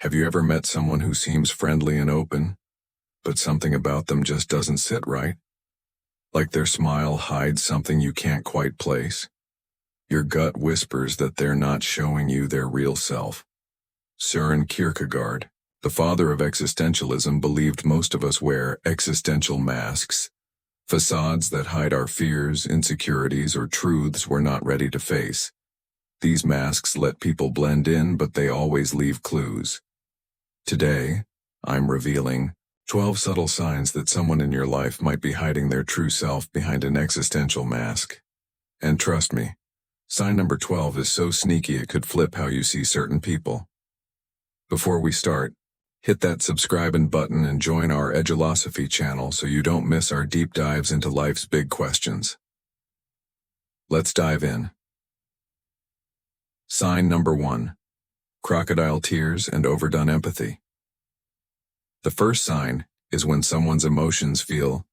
Have you ever met someone who seems friendly and open, but something about them just doesn't sit right? Like their smile hides something you can't quite place. Your gut whispers that they're not showing you their real self. Søren Kierkegaard, the father of existentialism, believed most of us wear existential masks, facades that hide our fears, insecurities, or truths we're not ready to face. These masks let people blend in, but they always leave clues. Today, I'm revealing 12 subtle signs that someone in your life might be hiding their true self behind an existential mask. And trust me, sign number 12 is so sneaky it could flip how you see certain people. Before we start, hit that subscribe button and join our Edulosophy channel so you don't miss our deep dives into life's big questions. Let's dive in. Sign number 1. Crocodile tears and overdone empathy. The first sign is when someone's emotions feel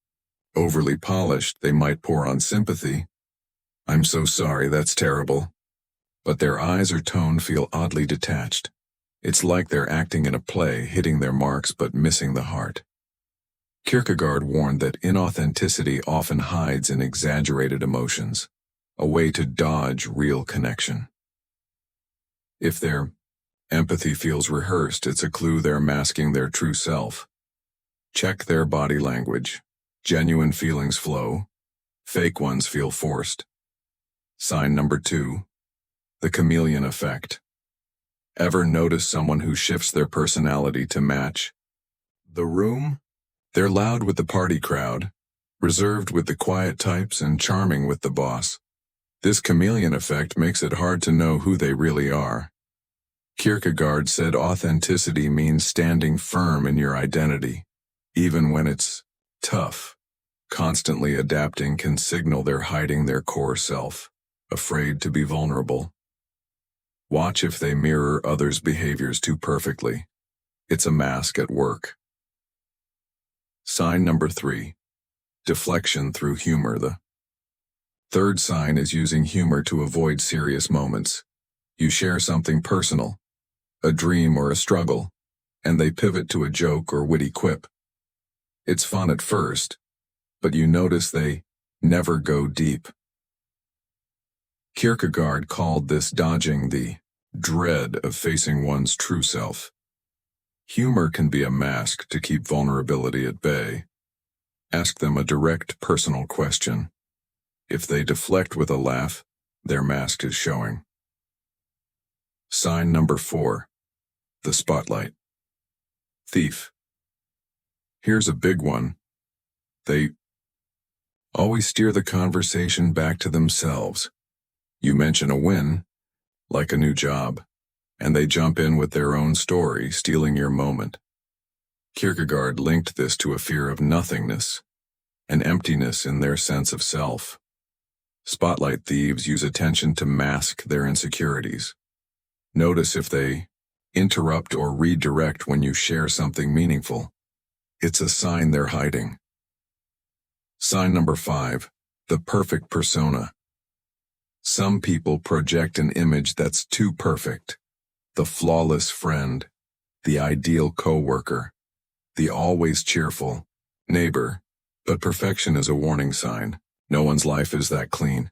overly polished. They might pour on sympathy. "I'm so sorry, that's terrible." But their eyes or tone feel oddly detached. It's like they're acting in a play, hitting their marks but missing the heart. Kierkegaard warned that inauthenticity often hides in exaggerated emotions, a way to dodge real connection. If their empathy feels rehearsed, it's a clue they're masking their true self. Check their body language. Genuine feelings flow. Fake ones feel forced. Sign number 2. The chameleon effect. Ever notice someone who shifts their personality to match the room? They're loud with the party crowd, reserved with the quiet types, and charming with the boss. This chameleon effect makes it hard to know who they really are. Kierkegaard said authenticity means standing firm in your identity, even when it's tough. Constantly adapting can signal they're hiding their core self, afraid to be vulnerable. Watch if they mirror others' behaviors too perfectly. It's a mask at work. Sign number 3. Deflection through humor. The third sign is using humor to avoid serious moments. You share something personal, a dream or a struggle, and they pivot to a joke or witty quip. It's fun at first, but you notice they never go deep. Kierkegaard called this dodging the dread of facing one's true self. Humor can be a mask to keep vulnerability at bay. Ask them a direct personal question. If they deflect with a laugh, their mask is showing. Sign number 4. The spotlight. Thief. Here's a big one. They always steer the conversation back to themselves. You mention a win, like a new job, and they jump in with their own story, stealing your moment. Kierkegaard linked this to a fear of nothingness, an emptiness in their sense of self. Spotlight thieves use attention to mask their insecurities. Notice if they interrupt or redirect when you share something meaningful. It's a sign they're hiding. Sign number 5. The perfect persona. Some people project an image that's too perfect. The flawless friend, the ideal coworker, the always cheerful neighbor. But perfection is a warning sign. No one's life is that clean.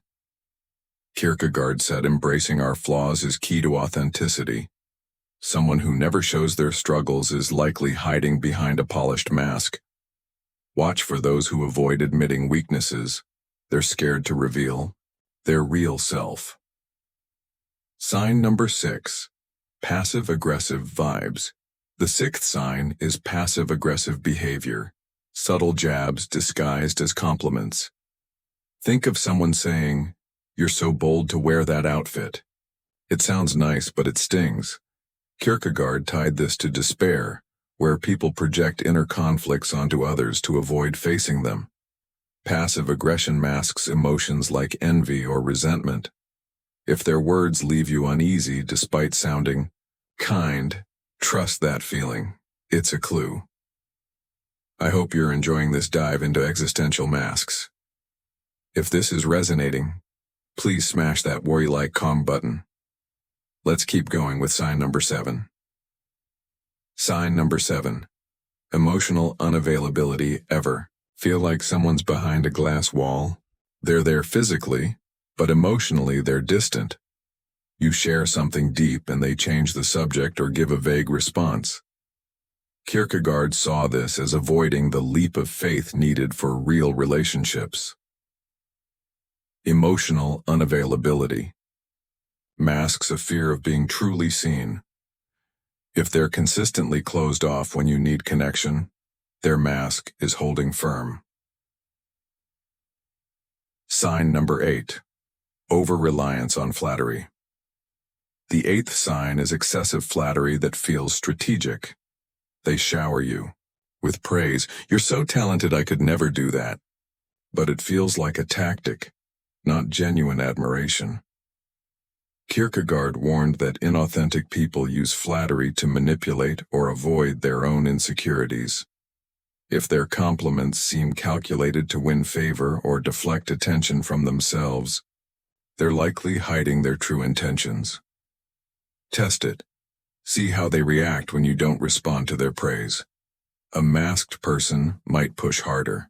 Kierkegaard said embracing our flaws is key to authenticity. Someone who never shows their struggles is likely hiding behind a polished mask. Watch for those who avoid admitting weaknesses. They're scared to reveal their real self. Sign number 6. Passive-aggressive vibes. The 6th sign is passive-aggressive behavior. Subtle jabs disguised as compliments. Think of someone saying, "You're so bold to wear that outfit." It sounds nice, but it stings. Kierkegaard tied this to despair, where people project inner conflicts onto others to avoid facing them. Passive aggression masks emotions like envy or resentment. If their words leave you uneasy despite sounding kind, trust that feeling. It's a clue. I hope you're enjoying this dive into existential masks. If this is resonating, please smash that worry-like calm button. Let's keep going with sign number 7. Sign number 7. Emotional unavailability. Ever feel like someone's behind a glass wall? They're there physically, but emotionally they're distant. You share something deep and they change the subject or give a vague response. Kierkegaard saw this as avoiding the leap of faith needed for real relationships. Emotional unavailability masks a fear of being truly seen. If they're consistently closed off when you need connection, their mask is holding firm. Sign number 8. Over-reliance on flattery. The 8th sign is excessive flattery that feels strategic. They shower you with praise. You're so talented I could never do that. But it feels like a tactic, not genuine admiration. Kierkegaard warned that inauthentic people use flattery to manipulate or avoid their own insecurities. If their compliments seem calculated to win favor or deflect attention from themselves, they're likely hiding their true intentions. Test it. See how they react when you don't respond to their praise. A masked person might push harder.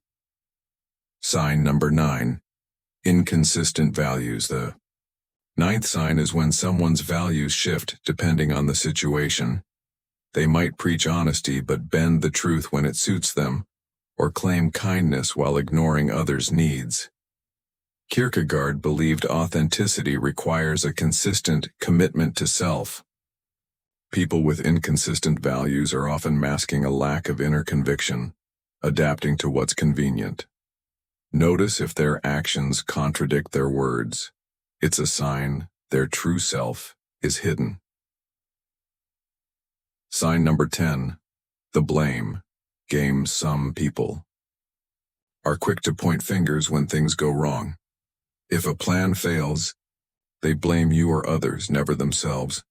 Sign number 9. Inconsistent values. The 9th sign is when someone's values shift depending on the situation. They might preach honesty but bend the truth when it suits them, or claim kindness while ignoring others' needs. Kierkegaard believed authenticity requires a consistent commitment to self. People with inconsistent values are often masking a lack of inner conviction, adapting to what's convenient. Notice if their actions contradict their words. It's a sign their true self is hidden. Sign number 10. The blame game. Some people are quick to point fingers when things go wrong. If a plan fails, they blame you or others, never themselves.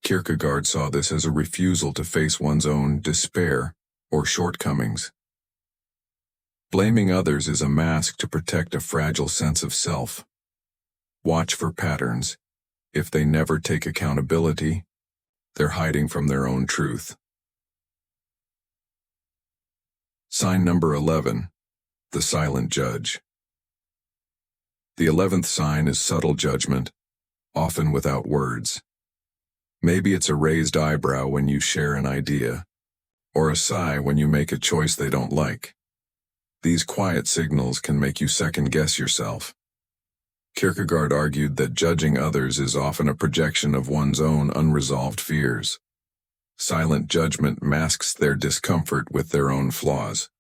Kierkegaard saw this as a refusal to face one's own despair or shortcomings. Blaming others is a mask to protect a fragile sense of self. Watch for patterns. If they never take accountability, they're hiding from their own truth. Sign number 11. The silent judge. The 11th sign is subtle judgment, often without words. Maybe it's a raised eyebrow when you share an idea, or a sigh when you make a choice they don't like. These quiet signals can make you second-guess yourself. Kierkegaard argued that judging others is often a projection of one's own unresolved fears. Silent judgment masks their discomfort with their own flaws.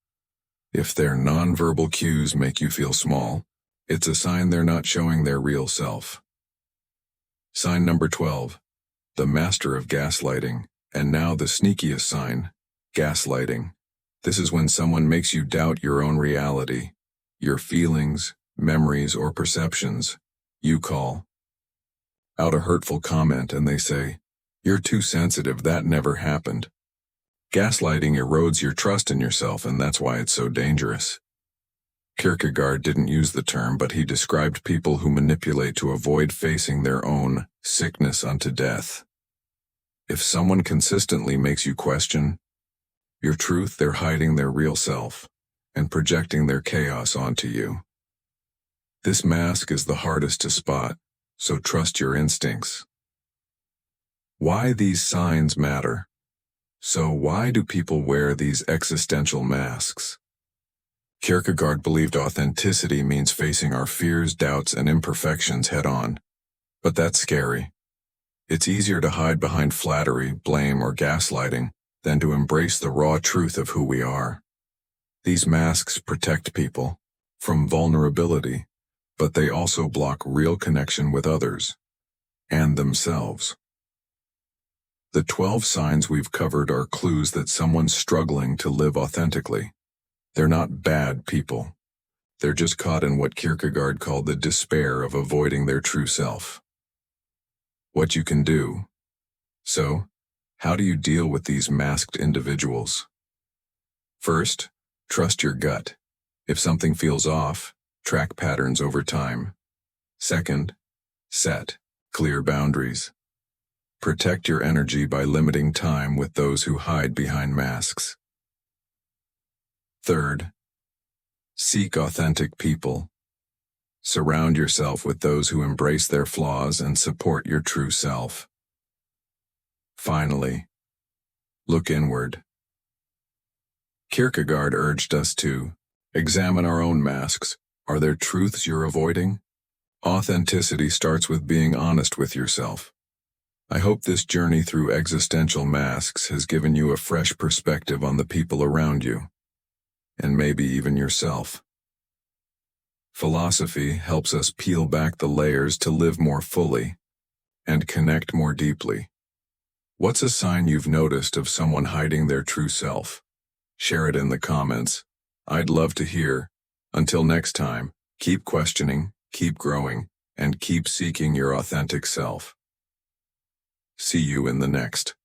If their nonverbal cues make you feel small, it's a sign they're not showing their real self. Sign number 12. The master of gaslighting, and now the sneakiest sign, gaslighting. This is when someone makes you doubt your own reality, your feelings, memories, or perceptions. You call out a hurtful comment and they say, "You're too sensitive, that never happened." Gaslighting erodes your trust in yourself, and that's why it's so dangerous. Kierkegaard didn't use the term, but he described people who manipulate to avoid facing their own sickness unto death. If someone consistently makes you question your truth, they're hiding their real self and projecting their chaos onto you. This mask is the hardest to spot, so trust your instincts. Why these signs matter. So why do people wear these existential masks? Kierkegaard believed authenticity means facing our fears, doubts, and imperfections head-on. But that's scary. It's easier to hide behind flattery, blame, or gaslighting than to embrace the raw truth of who we are. These masks protect people from vulnerability, but they also block real connection with others and themselves. The 12 signs we've covered are clues that someone's struggling to live authentically. They're not bad people. They're just caught in what Kierkegaard called the despair of avoiding their true self. What you can do. So, how do you deal with these masked individuals? First, trust your gut. If something feels off, track patterns over time. Second, set clear boundaries. Protect your energy by limiting time with those who hide behind masks. Third, seek authentic people. Surround yourself with those who embrace their flaws and support your true self. Finally, look inward. Kierkegaard urged us to examine our own masks. Are there truths you're avoiding? Authenticity starts with being honest with yourself. I hope this journey through existential masks has given you a fresh perspective on the people around you, and maybe even yourself. Philosophy helps us peel back the layers to live more fully and connect more deeply. What's a sign you've noticed of someone hiding their true self? Share it in the comments. I'd love to hear. Until next time, keep questioning, keep growing, and keep seeking your authentic self. See you in the next.